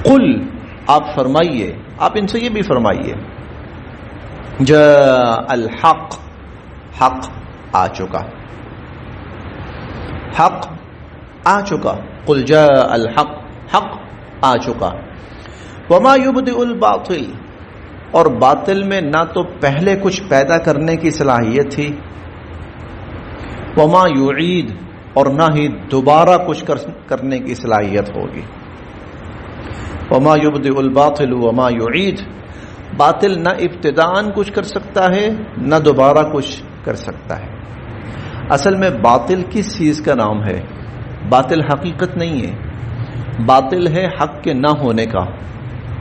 قل آپ فرمائیے، آپ ان سے یہ بھی فرمائیے، جاء الحق، حق آ چکا، حق آ چکا، قل جاء الحق، حق آ چکا، وما یبدئ الباطل، اور باطل میں نہ تو پہلے کچھ پیدا کرنے کی صلاحیت تھی، وما یعید، اور نہ ہی دوبارہ کچھ کرنے کی صلاحیت ہوگی، وما یبدئ الباطل وما یعید، باطل نہ ابتداءً کچھ کر سکتا ہے نہ دوبارہ کچھ کر سکتا ہے۔ اصل میں باطل کس چیز کا نام ہے؟ باطل حقیقت نہیں ہے، باطل ہے حق کے نہ ہونے کا،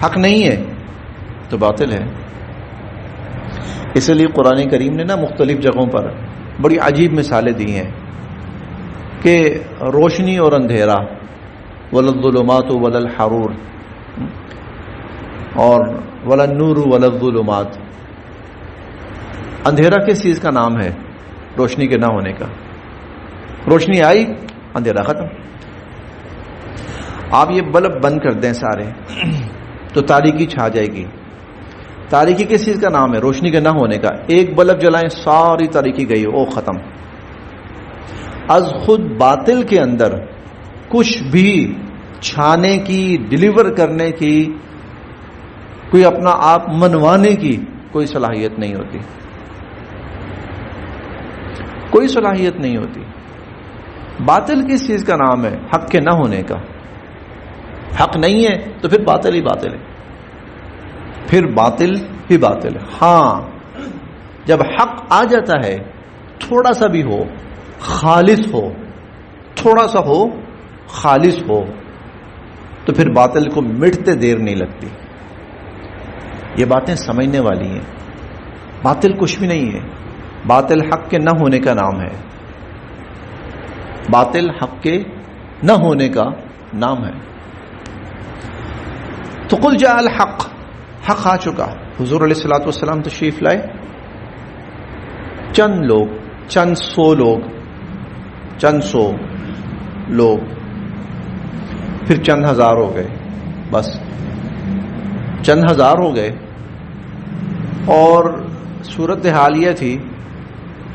حق نہیں ہے تو باطل ہے۔ اس لیے قرآن کریم نے نا مختلف جگہوں پر بڑی عجیب مثالیں دی ہیں کہ روشنی اور اندھیرا، ولا الظلمات ولا الحرور، اور ولا النور ولا الظلمات، اندھیرا کس چیز کا نام ہے؟ روشنی کے نہ ہونے کا۔ روشنی آئی، اندھیرا ختم۔ آپ یہ بلب بند کر دیں سارے تو تاریکی چھا جائے گی۔ تاریکی کس چیز کا نام ہے؟ روشنی کے نہ ہونے کا۔ ایک بلب جلائیں، ساری تاریکی گئی، او ختم۔ از خود باطل کے اندر کچھ بھی چھانے کی، ڈیلیور کرنے کی، کوئی اپنا آپ منوانے کی کوئی صلاحیت نہیں ہوتی، کوئی صلاحیت نہیں ہوتی۔ باطل کس چیز کا نام ہے؟ حق کے نہ ہونے کا۔ حق نہیں ہے تو پھر باطل ہی باطل ہے، پھر باطل ہی باطل ہے۔ ہاں جب حق آ جاتا ہے، تھوڑا سا بھی ہو، خالص ہو، تھوڑا سا ہو، خالص ہو، تو پھر باطل کو مٹتے دیر نہیں لگتی۔ یہ باتیں سمجھنے والی ہیں۔ باطل کچھ بھی نہیں ہے، باطل حق کے نہ ہونے کا نام ہے، باطل حق کے نہ ہونے کا نام ہے۔ تو قل جاء الحق، حق آ چکا۔ حضور علیہ الصلوۃ والسلام تشریف لائے، چند لوگ، چند سو لوگ، چند سو لوگ، پھر چند ہزار ہو گئے، بس چند ہزار ہو گئے، اور صورت حال یہ تھی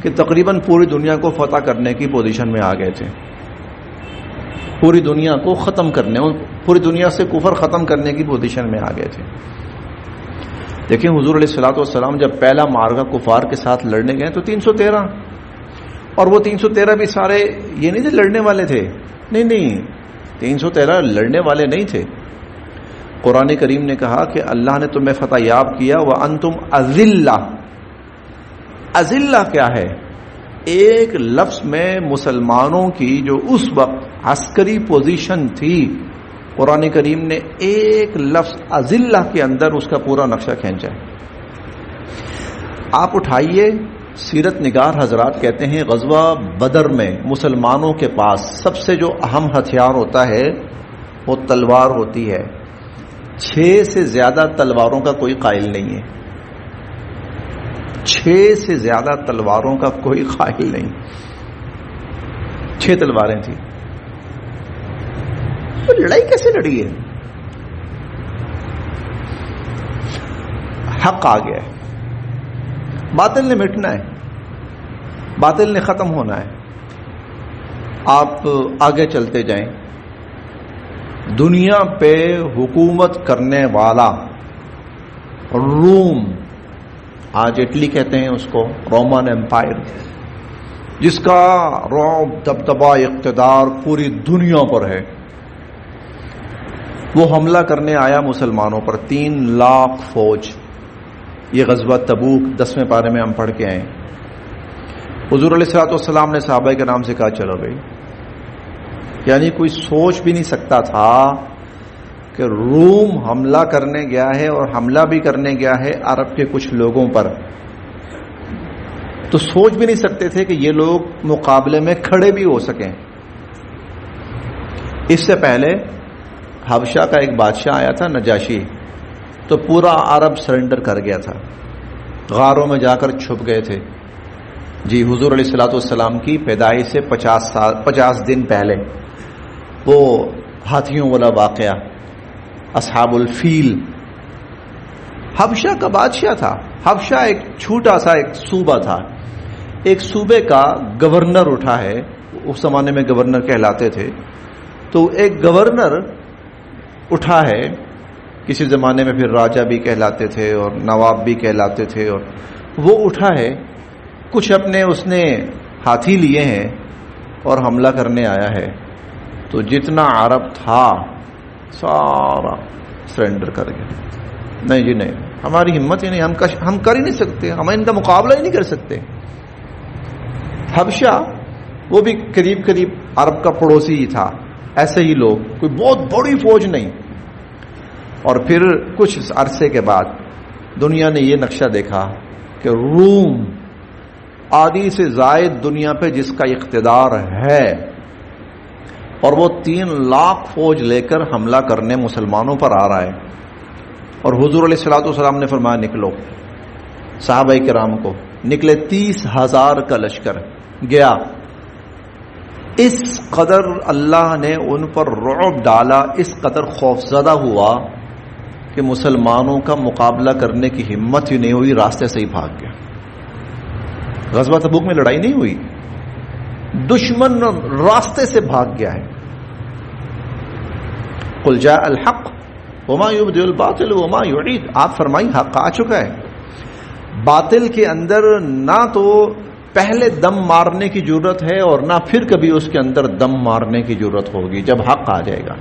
کہ تقریباً پوری دنیا کو فتح کرنے کی پوزیشن میں آ گئے تھے، پوری دنیا کو ختم کرنے، پوری دنیا سے کفر ختم کرنے کی پوزیشن میں آ گئے تھے۔ دیکھیں حضور علیہ الصلوۃ والسلام جب پہلا معرکہ کفار کے ساتھ لڑنے گئے تو 313، اور وہ 313 بھی سارے یہ نہیں تھے لڑنے والے تھے، نہیں، 313 لڑنے والے نہیں تھے۔ قرآن کریم نے کہا کہ اللہ نے تمہیں فتح یاب کیا وَأَنْتُمْ أَذِلَّةٌ۔ اذلہ کیا ہے؟ ایک لفظ میں مسلمانوں کی جو اس وقت عسکری پوزیشن تھی، قرآن کریم نے ایک لفظ اذلہ کے اندر اس کا پورا نقشہ کھینچا ہے۔ آپ اٹھائیے، سیرت نگار حضرات کہتے ہیں غزوہ بدر میں مسلمانوں کے پاس سب سے جو اہم ہتھیار ہوتا ہے وہ تلوار ہوتی ہے۔ 6 سے زیادہ تلواروں کا کوئی قائل نہیں ہے، 6 سے زیادہ تلواروں کا کوئی قائل نہیں، 6 تلواریں تھیں۔ تو لڑائی کیسے لڑی ہے؟ حق آ گیا ہے، باطل نے مٹنا ہے، باطل نے ختم ہونا ہے۔ آپ آگے چلتے جائیں، دنیا پہ حکومت کرنے والا روم، آج اٹلی کہتے ہیں اس کو، رومن امپائر، جس کا رعب، دبدبہ، اقتدار پوری دنیا پر ہے، وہ حملہ کرنے آیا مسلمانوں پر، 3 لاکھ فوج۔ یہ غزوہ تبوک 10ویں پارے میں ہم پڑھ کے آئے۔ حضور علیہ الصلوۃ والسلام نے صحابہ کے نام سے کہا چلو بھائی، یعنی کوئی سوچ بھی نہیں سکتا تھا کہ روم حملہ کرنے گیا ہے، اور حملہ بھی کرنے گیا ہے عرب کے کچھ لوگوں پر، تو سوچ بھی نہیں سکتے تھے کہ یہ لوگ مقابلے میں کھڑے بھی ہو سکیں۔ اس سے پہلے حبشہ کا ایک بادشاہ آیا تھا نجاشی، تو پورا عرب سرنڈر کر گیا تھا، غاروں میں جا کر چھپ گئے تھے۔ جی حضور علیہ الصلوۃ والسلام کی پیدائش سے 50 دن پہلے وہ ہاتھیوں والا واقعہ، اصحاب الفیل. حبشہ کا بادشاہ تھا. حبشہ ایک چھوٹا سا ایک صوبہ تھا. ایک صوبے کا گورنر اٹھا ہے, اس زمانے میں گورنر کہلاتے تھے. تو ایک گورنر اٹھا ہے, کسی زمانے میں پھر راجہ بھی کہلاتے تھے اور نواب بھی کہلاتے تھے, اور وہ اٹھا ہے, کچھ اپنے اس نے ہاتھی لیے ہیں اور حملہ کرنے آیا ہے. تو جتنا عرب تھا سارا سرنڈر کر گیا. نہیں جی نہیں, ہماری ہمت ہی نہیں, ہم کر ہی نہیں سکتے, ہم ان کا مقابلہ ہی نہیں کر سکتے. حبشہ وہ بھی قریب قریب عرب کا پڑوسی ہی تھا, ایسے ہی لوگ, کوئی بہت بڑی فوج نہیں. اور پھر کچھ عرصے کے بعد دنیا نے یہ نقشہ دیکھا کہ روم آدھی سے زائد دنیا پہ جس کا اقتدار ہے, اور وہ 3 لاکھ فوج لے کر حملہ کرنے مسلمانوں پر آ رہا ہے. اور حضور علیہ الصلوۃ والسلام نے فرمایا نکلو. صحابہ کرام کو نکلے, 30,000 کا لشکر گیا. اس قدر اللہ نے ان پر رعب ڈالا, اس قدر خوفزدہ ہوا کہ مسلمانوں کا مقابلہ کرنے کی ہمت ہی نہیں ہوئی, راستے سے ہی بھاگ گیا. غزوہ تبوک میں لڑائی نہیں ہوئی, دشمن راستے سے بھاگ گیا ہے. قل جاء الحق وما یبدئ الباطل وما یعید. آپ فرمائیں حق آ چکا ہے. باطل کے اندر نہ تو پہلے دم مارنے کی ضرورت ہے اور نہ پھر کبھی اس کے اندر دم مارنے کی ضرورت ہوگی جب حق آ جائے گا.